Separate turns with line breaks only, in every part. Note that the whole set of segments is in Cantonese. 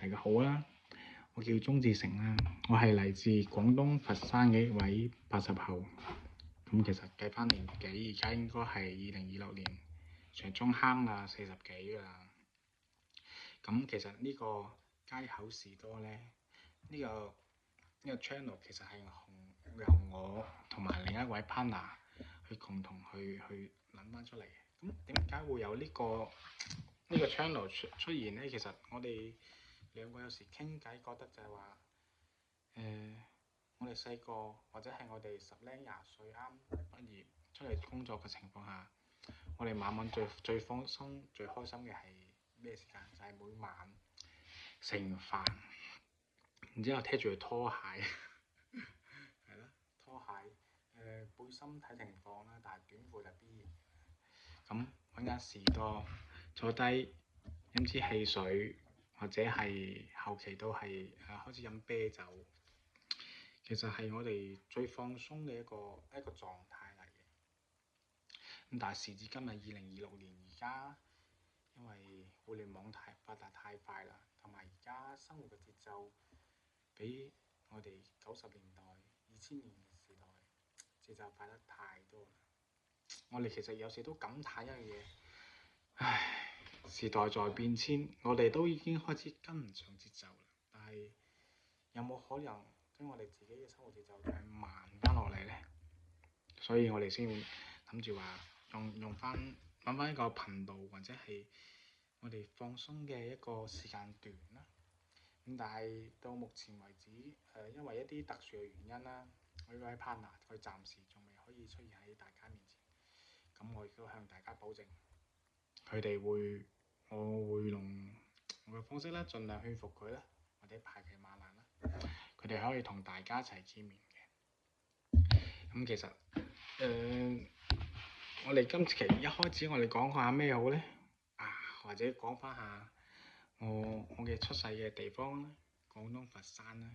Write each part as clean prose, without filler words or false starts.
大家好啊，我叫鍾志成啦，我係嚟自廣東佛山嘅一位80後。咁其實計翻年紀，而家應該係2026年上中坑啦，40幾㗎啦。咁其實呢個街口士多呢，呢個 channel 其實係由我同埋另一位 partner 去共同去諗翻出嚟嘅。咁點解會有呢個 channel 出現呢？其實我哋兩個有時傾偈，覺得就係話，我哋細個或者係我哋10零20歲啱畢業出嚟工作嘅情況下，我哋晚最放鬆、最開心嘅係咩時間？就係每晚食完飯，然之後踢住對拖鞋，係咯，拖鞋，背心睇情況啦，但係短褲就必然。咁揾間士多坐低飲支汽水，或者係後期都係開始飲啤酒，其實係我哋最放鬆嘅一個狀態嚟嘅。咁但係時至今日2026年，而家因為互聯網發達太快啦，同埋而家生活嘅節奏比我哋90年代、2000年嘅時代節奏快得太多啦。我哋其實有時都感嘆一樣嘢，唉，時代在變遷，我哋都已經開始跟唔上節奏啦。但係有冇可能跟我哋自己嘅生活節奏再慢翻落嚟呢？所以我哋先諗住話用翻揾翻一個頻道，或者係我哋放鬆嘅一個時間段啦。咁但係到目前為止，因為一啲特殊嘅原因啦，我呢位 partner 佢暫時仲未可以出現喺大家面前。咁我亦都向大家保證，我會用我嘅方式啦，盡量勸服佢啦，或者排期萬難啦，佢哋可以同大家一齊見面嘅。咁其實我哋今期一開始我哋講下咩好呢？或者講翻下我嘅出世嘅地方啦，廣東佛山啦。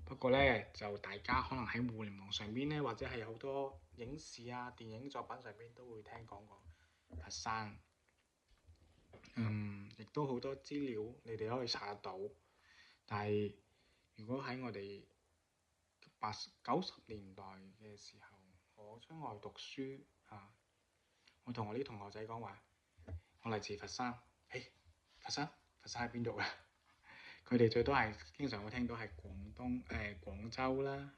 不過呢，就大家可能喺互聯網上邊呢，或者係好多影視啊、電影作品上邊都會聽講過佛山。亦都好多資料你哋可以查得到。但係如果喺我哋90年代嘅時候，我出外讀書我同我啲同學仔講話，我嚟自佛山。佛山喺邊度啊？佢哋最多係經常會聽到係廣州啦、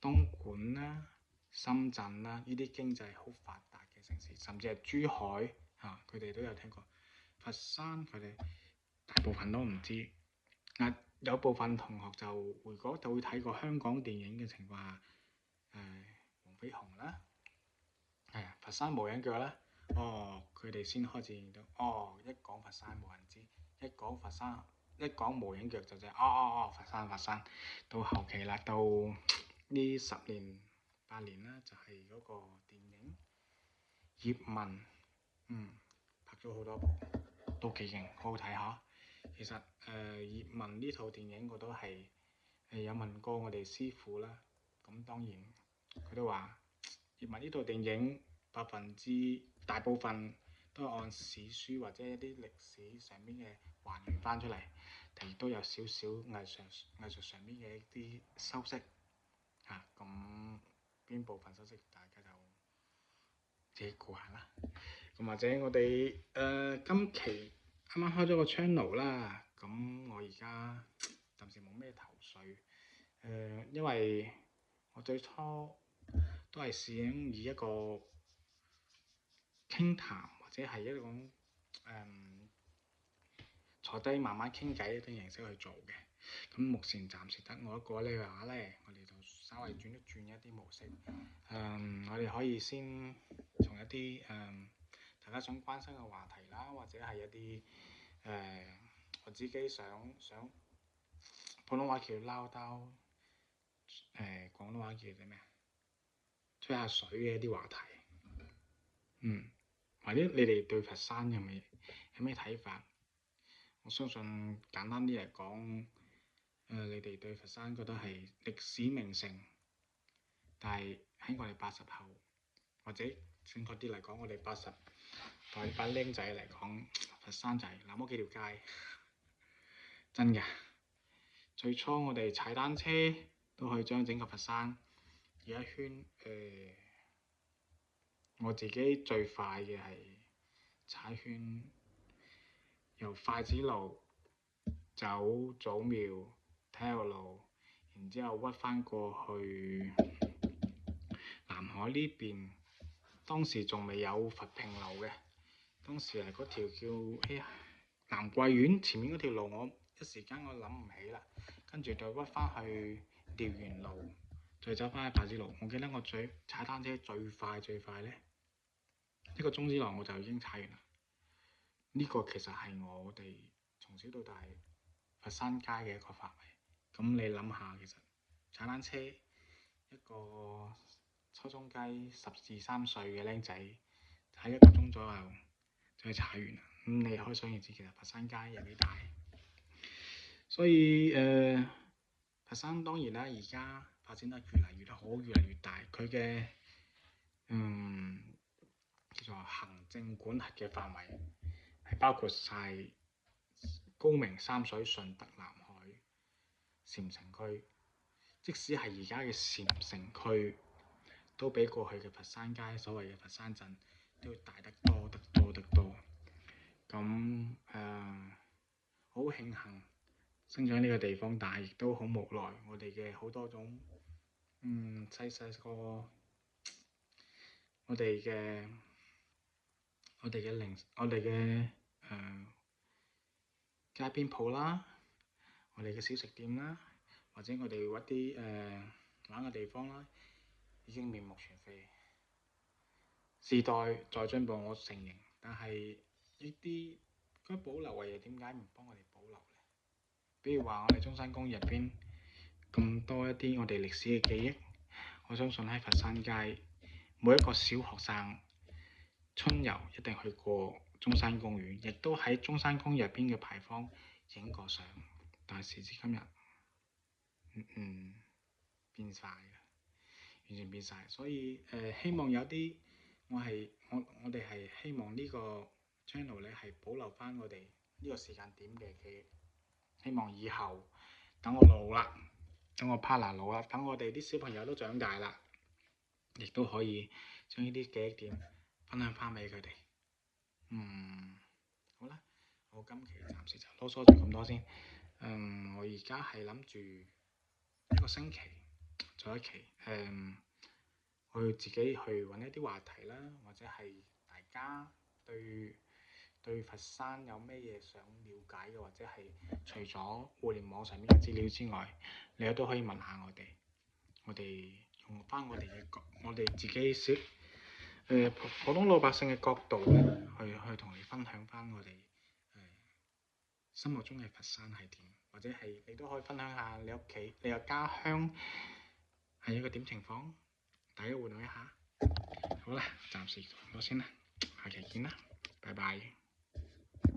東莞啦、深圳啦，呢啲經濟好發達嘅城市，甚至係珠海佢哋都有聽過。佛山佢哋大部分都唔知。有部分同學就如果會睇過香港電影嘅情況下，黃飛鴻啦，佛山無影腳啦，佢哋先開始認到，一講佛山冇人知，一講無影腳就知，佛山。到後期啦，到呢10年8年啦，就係嗰個電影葉問，拍咗好多部，都幾勁，好好睇下。其實葉問呢套電影我都係有問過我哋師傅啦，咁當然佢都話葉問呢套電影大部分都係按史書或者一啲歷史上邊嘅還原翻出嚟，但亦都有少少藝術上邊嘅一啲修飾咁邊部分修飾大家就自己估下啦。咁或者我哋今期啱啱開咗個 channel 啦，咁我而家暫時冇咩頭緒，因為我最初都係想以一個傾談或者係一種坐低慢慢傾偈一種形式去做嘅。咁目前暫時得我一個呢話咧，我哋就稍微轉一啲模式。我哋可以先從一啲大家想關心嘅話題啦，或者係一啲我自己想普通話叫撈叨，廣東話叫啲咩？吹下水嘅一啲話題。或者你哋對佛山有咩睇法？我相信簡單啲嚟講，你哋對佛山覺得係歷史名城，但係喺我哋80後，或者正確啲嚟講，我哋80代班僆仔嚟講，佛山就係那麼幾條街。真嘅。最初我哋踩單車都可以將整個佛山繞一圈。我自己最快嘅係踩圈，由筷子路走祖廟體育路，然之後屈翻過去南海呢邊。當時仲未有佛平路嘅，當時係嗰條叫南桂園前面嗰條路，我一時間我諗唔起啦。跟住就屈翻去釣魚路，再走翻去筷子路。我記得我踩單車最快呢，一個鐘之內我就已經踩完啦。呢個其實係我哋從小到大佛山街嘅一個範圍。咁你諗下，其實踩單車一個初中雞12、13歲嘅僆仔喺1個鐘左右就踩完啦。咁你可以想而知，其實佛山街有幾大。所以佛山當然啦，而家發展得越嚟越好，越嚟越大。佢嘅叫做行政管轄嘅範圍係包括晒高明、三水、順德、南海、禪城區。即使係而家嘅禪城區，都比過去嘅佛山街所謂嘅佛山鎮都要大得多得多得多。咁好慶幸生長呢個地方，但係亦都好無奈，我哋嘅好多種細個我哋嘅街邊鋪啦，我哋嘅小食店啦，或者我哋一啲玩嘅地方啦，已經面目全非。時代在進步，我承認，但係呢啲該保留嘅嘢，點解唔幫我哋保留呢？比如話我哋中山公園入邊咁多一啲我哋歷史嘅記憶，我相信喺佛山街每一個小學生春遊一定去過中山公園，亦都喺中山公園入邊嘅牌坊影過相。但係時至今日，變晒啦，完全變晒。所以希望有啲我哋係希望呢個 channel 咧係保留翻我哋呢個時間點嘅記憶。希望以後等我老啦，等我 partner 老啦，等我哋啲小朋友都長大啦，亦都可以將呢啲記憶點分享翻俾佢哋。好啦，我今期暫時就囉嗦咗咁多先。我而家係諗住一個星期做一期，去自己去揾一啲話題啦，或者係大家對佛山有咩嘢想了解嘅，或者係除咗互聯網上面嘅資料之外，你都可以問下我哋。我哋用翻我哋自己普通老百姓嘅角度咧，去同你分享翻我哋心目中嘅佛山係點，或者係你都可以分享下你屋企、你嘅家鄉係一個點情況，大家互動一下。好啦，暫時講到先啦，下期見啦，拜拜。